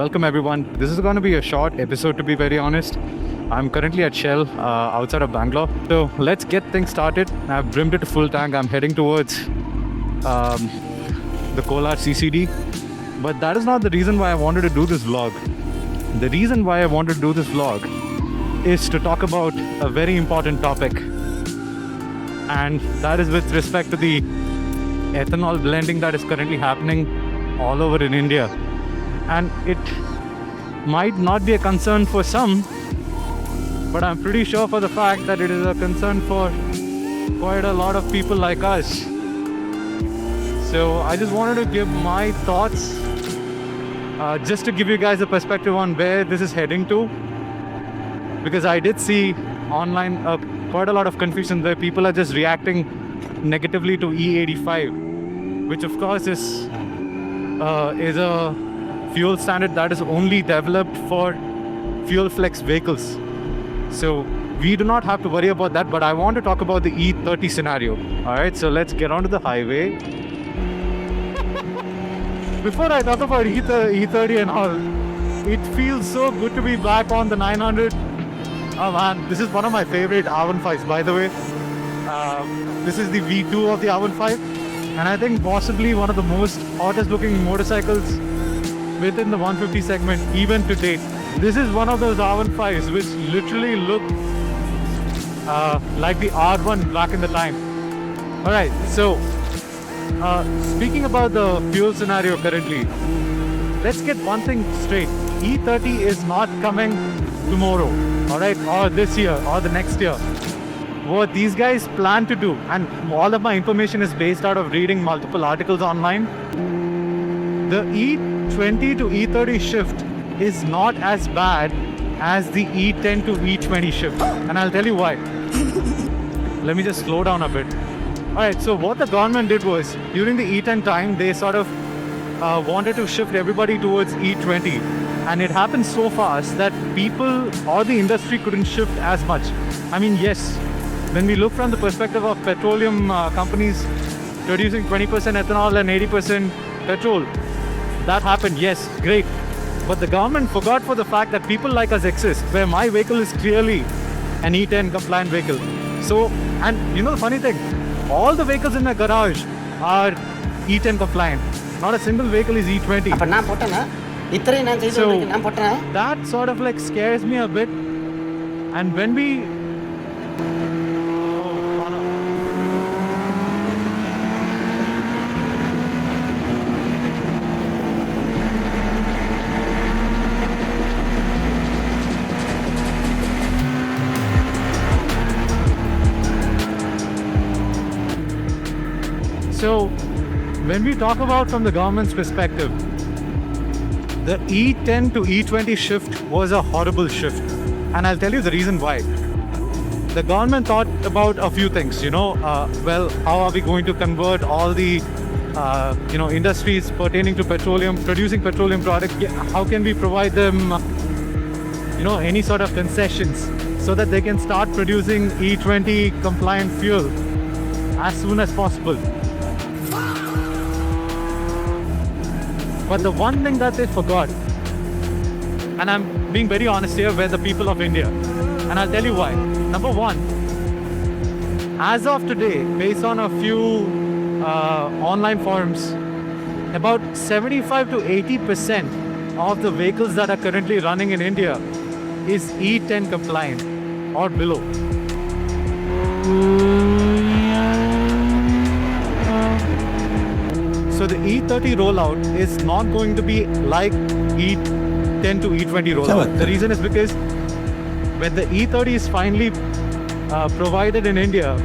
welcome everyone. This is going to be a short episode, to be very honest. I'm currently at Shell outside of Bangalore. So let's get things started. I've brimmed it to full tank. I'm heading towards the Kolar CCD. But that is not the reason why I wanted to do this vlog. The reason why I wanted to do this vlog is to talk about a very important topic. And that is with respect to the ethanol blending that is currently happening all over in India. And it might not be a concern for some, but I'm pretty sure for the fact that it is a concern for quite a lot of people like us. So I just wanted to give my thoughts, just to give you guys a perspective on where this is heading to, because I did see online quite a lot of confusion where people are just reacting negatively to E85, which of course is a fuel standard that is only developed for fuel flex vehicles. So we do not have to worry about that, but I want to talk about the E30 scenario. Alright, so let's get onto the highway. Before I talk about E30 and all, it feels so good to be back on the 900. Oh man, this is one of my favorite R15s, by the way. This is the V2 of the R15, and I think possibly one of the most hottest looking motorcycles within the 150 segment, even to date. This is one of those R15s which literally look like the R1 back in the time. Alright, so speaking about the fuel scenario currently, let's get one thing straight. E30 is not coming tomorrow, alright, or this year, or the next year. What these guys plan to do, and all of my information is based out of reading multiple articles online, the E20 to E30 shift is not as bad as the E10 to E20 shift, and I'll tell you why. Let me just slow down a bit. Alright, so what the government did was, during the E10 time, they sort of wanted to shift everybody towards E20, and it happened so fast that people or the industry couldn't shift as much. I mean, yes, when we look from the perspective of petroleum companies producing 20% ethanol and 80% petrol, that happened, yes, great. But the government forgot for the fact that people like us exist, where my vehicle is clearly an E10 compliant vehicle. So, and you know the funny thing, all the vehicles in my garage are E10 compliant. Not a single vehicle is E20. So that sort of like scares me a bit. And when we So, when we talk about from the government's perspective, the E10 to E20 shift was a horrible shift. And I'll tell you the reason why. The government thought about a few things, well, how are we going to convert all the, industries pertaining to petroleum, producing petroleum products? How can we provide them, any sort of concessions so that they can start producing E20 compliant fuel as soon as possible? But the one thing that they forgot, and I'm being very honest here, were the people of India. And I'll tell you why. Number one, as of today, based on a few online forums, about 75 to 80% of the vehicles that are currently running in India is E10 compliant or below. So the E30 rollout is not going to be like E10 to E20 rollout. The reason is because when the E30 is finally provided in India,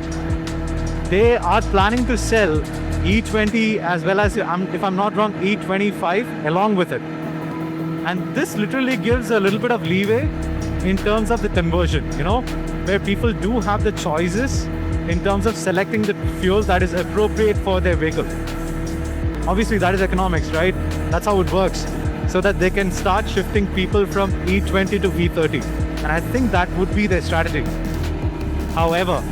they are planning to sell E20 as well as, if I'm not wrong, E25 along with it. And this literally gives a little bit of leeway in terms of the conversion, where people do have the choices in terms of selecting the fuel that is appropriate for their vehicle. Obviously, that is economics, right? That's how it works. So that they can start shifting people from E20 to E30. And I think that would be their strategy. However,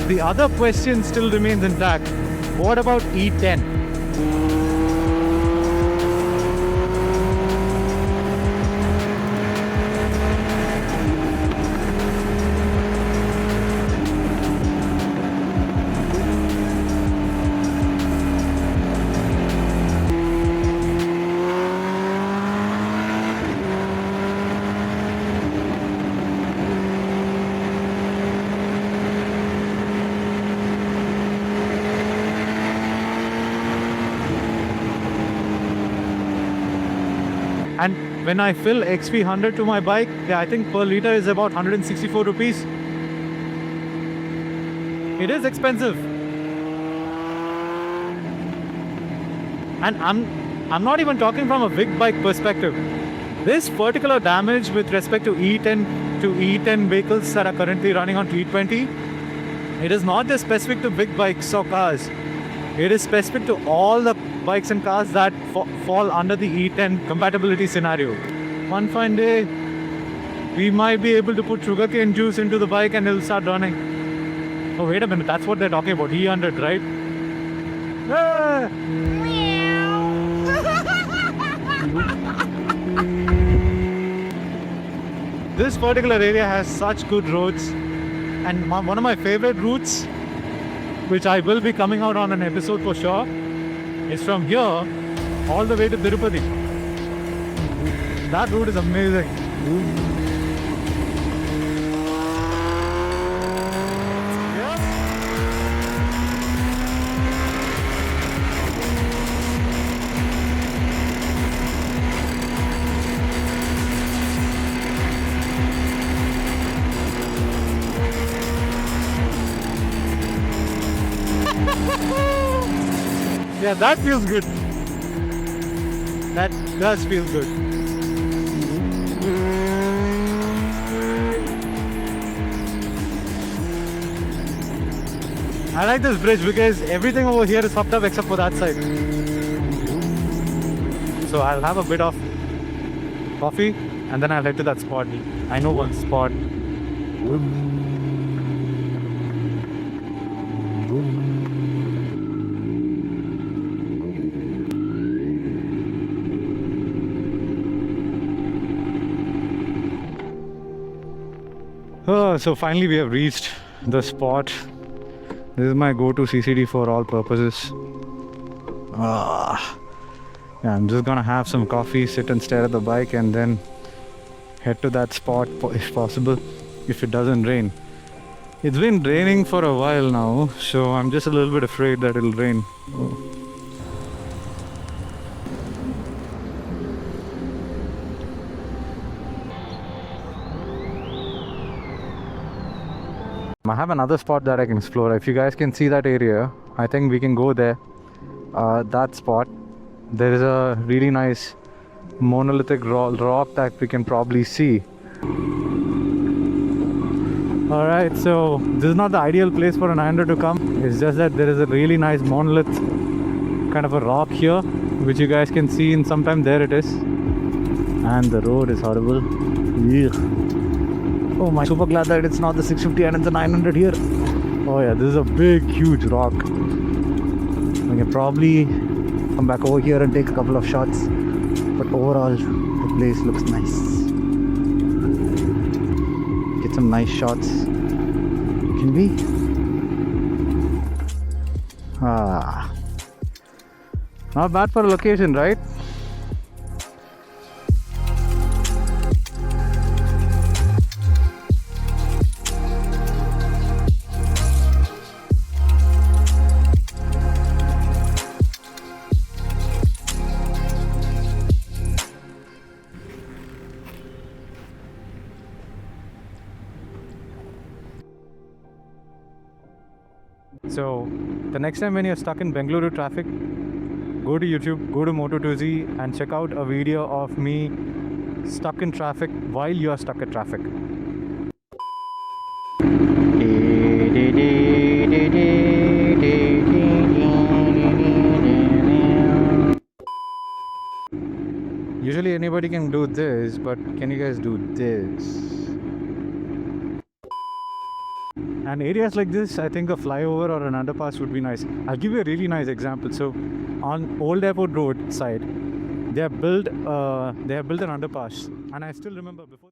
the other question still remains intact. What about E10? And when I fill XP100 to my bike, I think per liter is about 164 rupees. It is expensive. And I'm not even talking from a big bike perspective. This particular damage with respect to E10 vehicles that are currently running on E20, it is not just specific to big bikes or cars. It is specific to all the bikes and cars that fall under the E10 compatibility scenario. One fine day, we might be able to put sugarcane juice into the bike and it'll start running. Oh, wait a minute, that's what they're talking about, E100, right? Ah! This particular area has such good roads, and one of my favorite routes, which I will be coming out on an episode for sure, is from here all the way to Tirupati. That route is amazing. Yeah, that feels good. That does feel good. I like this bridge because everything over here is hooked up except for that side. So I'll have a bit of coffee and then I'll head to that spot. I know one spot. So finally we have reached the spot. This is my go-to CCD for all purposes. Yeah, I'm just gonna have some coffee, sit and stare at the bike and then head to that spot if possible, if it doesn't rain. It's been raining for a while now, so I'm just a little bit afraid that it'll rain. I have another spot that I can explore. If you guys can see that area, I think we can go there. That spot, there is a really nice monolithic rock that we can probably see. Alright, so this is not the ideal place for a 900 to come. It's just that there is a really nice monolith, kind of a rock here, which you guys can see in some time. There it is. And the road is horrible. Ugh. Oh, I'm super glad that it's not the 650 and it's a 900 here. Oh yeah, this is a big, huge rock. We can probably come back over here and take a couple of shots. But overall, the place looks nice. Get some nice shots. Can we? Not bad for a location, right? So, the next time when you're stuck in Bengaluru traffic, go to YouTube, go to Moto2Z and check out a video of me stuck in traffic while you're stuck at traffic. Usually anybody can do this, but can you guys do this? And areas like this, I think a flyover or an underpass would be nice. I'll give you a really nice example. So, on Old Airport Road side, they have built an underpass, and I still remember before.